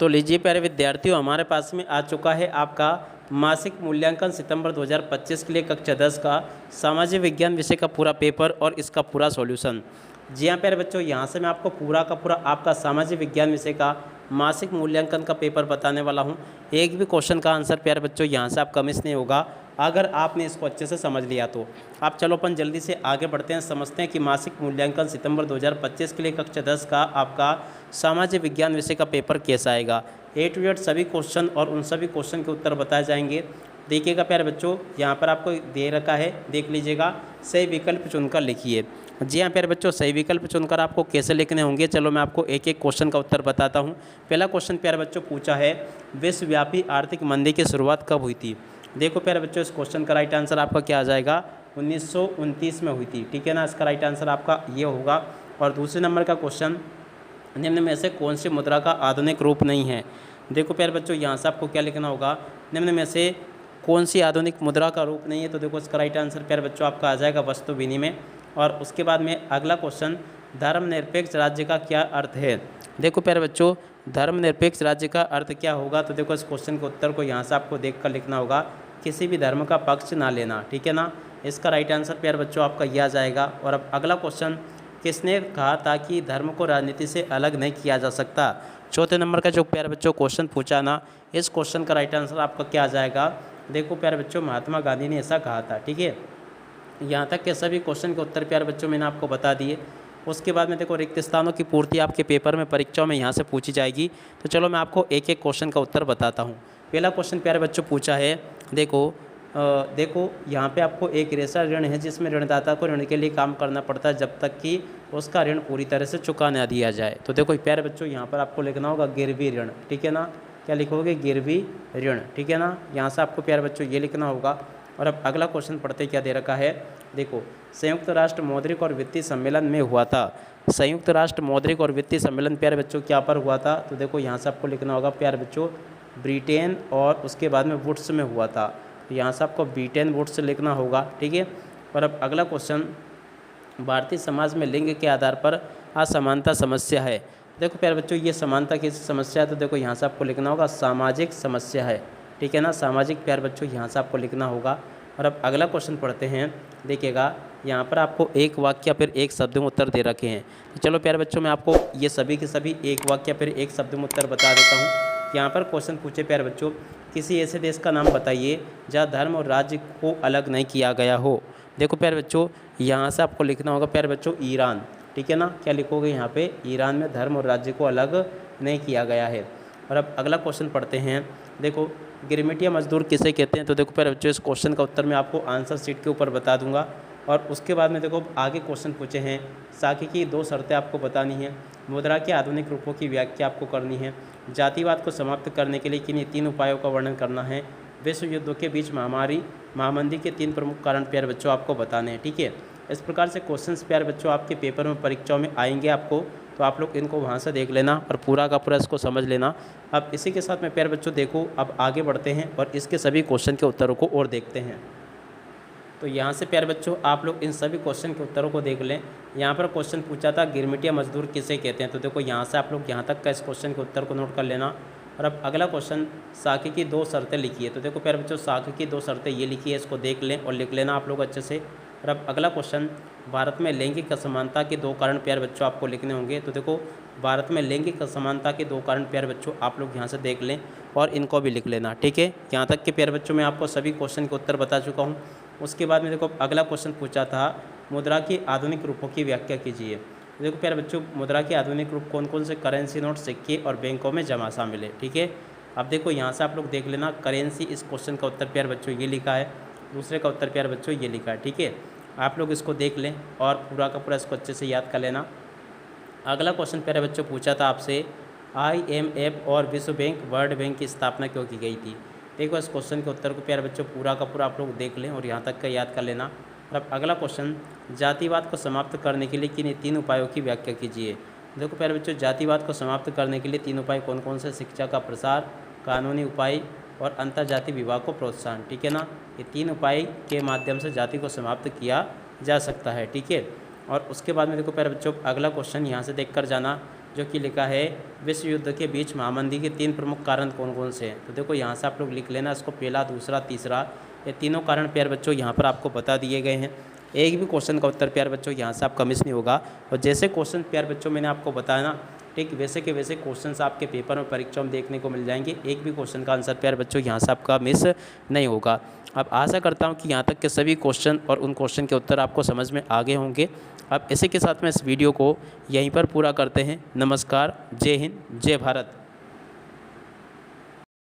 तो लीजिए प्यारे विद्यार्थियों, हमारे पास में आ चुका है आपका मासिक मूल्यांकन सितंबर 2025 के लिए कक्षा 10 का सामाजिक विज्ञान विषय का पूरा पेपर और इसका पूरा सॉल्यूशन। जी हाँ प्यारे बच्चों, यहाँ से मैं आपको पूरा का पूरा आपका सामाजिक विज्ञान विषय का मासिक मूल्यांकन का पेपर बताने वाला हूँ। एक भी क्वेश्चन का आंसर प्यारे बच्चों यहाँ से आपका मिस नहीं होगा अगर आपने इसको अच्छे से समझ लिया तो। आप चलो अपन जल्दी से आगे बढ़ते हैं, समझते हैं कि मासिक मूल्यांकन सितंबर 2025 के लिए कक्षा 10 का आपका सामाजिक विज्ञान विषय का पेपर कैसा आएगा। ए टू जेड सभी क्वेश्चन और उन सभी क्वेश्चन के उत्तर बताए जाएंगे। देखिएगा प्यारे बच्चों, यहाँ पर आपको दे रखा है, देख लीजिएगा। सही विकल्प चुनकर लिखिए। जी हाँ प्यारे बच्चों, सही विकल्प चुनकर आपको कैसे लिखने होंगे, चलो मैं आपको एक एक क्वेश्चन का उत्तर बताता हूँ। पहला क्वेश्चन प्यारे बच्चों पूछा है, विश्वव्यापी आर्थिक मंदी की शुरुआत कब हुई थी। देखो प्यारे बच्चों, इस क्वेश्चन का राइट आंसर आपका क्या आ जाएगा, 1929 में हुई थी। ठीक है ना, इसका राइट आंसर आपका ये होगा। और दूसरे नंबर का क्वेश्चन, निम्न में से कौन सी मुद्रा का आधुनिक रूप नहीं है। देखो प्यारे बच्चों, यहाँ से आपको क्या लिखना होगा, निम्न में से कौन सी आधुनिक मुद्रा का रूप नहीं है। तो देखो इसका राइट आंसर प्यारे बच्चों आपका आ जाएगा वस्तु विनिमय। और उसके बाद में अगला क्वेश्चन, धर्मनिरपेक्ष राज्य का क्या अर्थ है। देखो प्यारे बच्चों, धर्मनिरपेक्ष राज्य का अर्थ क्या होगा। तो देखो इस क्वेश्चन के उत्तर को यहाँ से आपको देख कर लिखना होगा, किसी भी धर्म का पक्ष ना लेना। ठीक है ना, इसका राइट आंसर प्यारे बच्चों आपका यह आ जाएगा। और अब अगला क्वेश्चन, किसने कहा था कि धर्म को राजनीति से अलग नहीं किया जा सकता। चौथे नंबर का जो प्यारे बच्चों क्वेश्चन पूछा ना, इस क्वेश्चन का राइट आंसर आपका क्या आ जाएगा। देखो प्यारे बच्चों, महात्मा गांधी ने ऐसा कहा था। ठीक है, यहाँ तक के सभी क्वेश्चन के उत्तर प्यारे बच्चों मैंने आपको बता दिए। उसके बाद में देखो रिक्त स्थानों की पूर्ति आपके पेपर में परीक्षाओं में यहाँ से पूछी जाएगी। तो चलो मैं आपको एक एक क्वेश्चन का उत्तर बताता हूँ। पहला क्वेश्चन प्यारे बच्चों पूछा है, देखो यहाँ पे आपको एक ऐसा ऋण है जिसमें ऋणदाता को ऋण के लिए काम करना पड़ता है जब तक कि उसका ऋण पूरी तरह से चुका ना दिया जाए। तो देखो प्यारे बच्चों, यहाँ पर आपको लिखना होगा गिरवी ऋण। ठीक है ना, क्या लिखोगे, गिरवी ऋण। ठीक है ना, यहाँ से आपको प्यारे बच्चों ये लिखना होगा। और अब अगला क्वेश्चन पढ़ते क्या दे रखा है। देखो, संयुक्त राष्ट्र मौद्रिक और वित्तीय सम्मेलन में हुआ था। संयुक्त राष्ट्र मौद्रिक और वित्तीय सम्मेलन प्यारे बच्चों क्या पर हुआ था। तो देखो यहाँ से आपको लिखना होगा प्यारे बच्चों, ब्रिटेन और उसके बाद में वुड्स में हुआ था। तो यहाँ से आपको ब्रिटेन वुड्स लिखना होगा। ठीक है। और अब अगला क्वेश्चन, भारतीय समाज में लिंग के आधार पर असमानता समस्या है। देखो प्यारे बच्चों, ये समानता की समस्या है। तो देखो यहाँ से आपको लिखना होगा सामाजिक समस्या है। ठीक है ना, सामाजिक प्यारे बच्चों यहाँ से आपको लिखना होगा। और अब अगला क्वेश्चन पढ़ते हैं। देखिएगा, यहाँ पर आपको एक वाक्य या फिर एक शब्द में उत्तर दे रखे हैं। तो चलो प्यारे बच्चों, मैं आपको ये सभी के सभी एक वाक्य या फिर एक शब्द में उत्तर बता देता हूँ। यहाँ पर क्वेश्चन पूछे प्यारे बच्चों, किसी ऐसे देश का नाम बताइए जहाँ धर्म और राज्य को अलग नहीं किया गया हो। देखो प्यारे बच्चों, यहाँ से आपको लिखना होगा प्यारे बच्चों, ईरान। ठीक है ना, क्या लिखोगे यहाँ पे, ईरान में धर्म और राज्य को अलग नहीं किया गया है। और अब अगला क्वेश्चन पढ़ते हैं। देखो, गिरमिटिया मजदूर किसे कहते हैं। तो देखो प्यारे बच्चों, इस क्वेश्चन का उत्तर मैं आपको आंसर शीट के ऊपर बता दूंगा। और उसके बाद में देखो आगे क्वेश्चन पूछे हैं, साखी की 2 शर्तें आपको बतानी है, मुद्रा के आधुनिक रूपों की व्याख्या आपको करनी है, जातिवाद को समाप्त करने के लिए किन्हीं 3 उपायों का वर्णन करना है, विश्व युद्धों के बीच महामंदी के 3 प्रमुख कारण प्यारे बच्चों आपको बताने हैं। ठीक है, इस प्रकार से क्वेश्चंस प्यारे बच्चों आपके पेपर में परीक्षाओं में आएंगे आपको, तो आप लोग इनको वहाँ से देख लेना और पूरा का पूरा इसको समझ लेना। अब इसी के साथ में प्यारे बच्चों देखो, अब आगे बढ़ते हैं और इसके सभी क्वेश्चन के उत्तरों को और देखते हैं। तो यहाँ से प्यारे बच्चों आप लोग इन सभी क्वेश्चन के उत्तरों को देख लें। यहाँ पर क्वेश्चन पूछा था, गिरमिटिया मजदूर किसे कहते हैं। तो देखो यहाँ से आप लोग यहाँ तक का इस क्वेश्चन के उत्तर को नोट कर लेना। और अब अगला क्वेश्चन, साखी की 2 शर्तें लिखिए। तो देखो प्यारे बच्चों, साखी की 2 शर्तें ये लिखी है, इसको देख लें और लिख लेना आप लोग अच्छे से। और अब अगला क्वेश्चन, भारत में लैंगिक असमानता के 2 कारण प्यारे बच्चों आपको लिखने होंगे। तो देखो, भारत में लैंगिक असमानता के 2 कारण प्यारे बच्चों आप लोग यहाँ से देख लें और इनको भी लिख लेना। ठीक है, यहाँ तक के प्यारे बच्चों मैं आपको सभी क्वेश्चन के उत्तर बता चुका हूँ। उसके बाद में देखो अगला क्वेश्चन पूछा था, मुद्रा के आधुनिक रूपों की व्याख्या कीजिए। देखो प्यारे बच्चों, मुद्रा के आधुनिक रूप कौन कौन से, करेंसी नोट, सिक्के और बैंकों में जमा शामिल है। ठीक है, अब देखो यहाँ से आप लोग देख लेना, करेंसी, इस क्वेश्चन का उत्तर प्यारे बच्चों ये लिखा है, दूसरे का उत्तर प्यारे बच्चों ये लिखा है। ठीक है, आप लोग इसको देख लें और पूरा का पूरा इसको अच्छे से याद कर लेना। अगला क्वेश्चन प्यारे बच्चों पूछा था आपसे, IMF और विश्व बैंक, वर्ल्ड बैंक की स्थापना क्यों की गई थी। देखो इस क्वेश्चन के उत्तर को प्यारे बच्चों पूरा का पूरा आप लोग देख लें और यहाँ तक का याद कर लेना। और अब अगला क्वेश्चन, जातिवाद को समाप्त करने के लिए किन्हीं 3 उपायों की व्याख्या कीजिए। देखो प्यारे बच्चों, जातिवाद को समाप्त करने के लिए 3 उपाय कौन कौन से, शिक्षा का प्रसार, कानूनी उपाय और अंतर्जाति विवाह को प्रोत्साहन। ठीक है ना, ये 3 उपाय के माध्यम से जाति को समाप्त किया जा सकता है। ठीक है, और उसके बाद में देखो प्यारे बच्चों अगला क्वेश्चन यहाँ से देख कर जाना, जो कि लिखा है विश्व युद्ध के बीच महामंदी के 3 प्रमुख कारण कौन कौन से हैं। तो देखो यहाँ से आप लोग लिख लेना इसको, पहला, दूसरा, तीसरा, ये तीनों कारण प्यारे बच्चों यहाँ पर आपको बता दिए गए हैं। एक भी क्वेश्चन का उत्तर प्यारे बच्चों यहाँ से आपका मिस नहीं होगा। और जैसे क्वेश्चन प्यारे बच्चों मैंने आपको बताया ना, ठीक वैसे के वैसे क्वेश्चंस आपके पेपर में परीक्षा में देखने को मिल जाएंगे। एक भी क्वेश्चन का आंसर प्यारे बच्चों यहाँ से आपका मिस नहीं होगा। अब आशा करता हूँ कि यहाँ तक के सभी क्वेश्चन और उन क्वेश्चन के उत्तर आपको समझ में आ गए होंगे। अब इसी के साथ में इस वीडियो को यहीं पर पूरा करते हैं। नमस्कार, जय हिंद, जय भारत।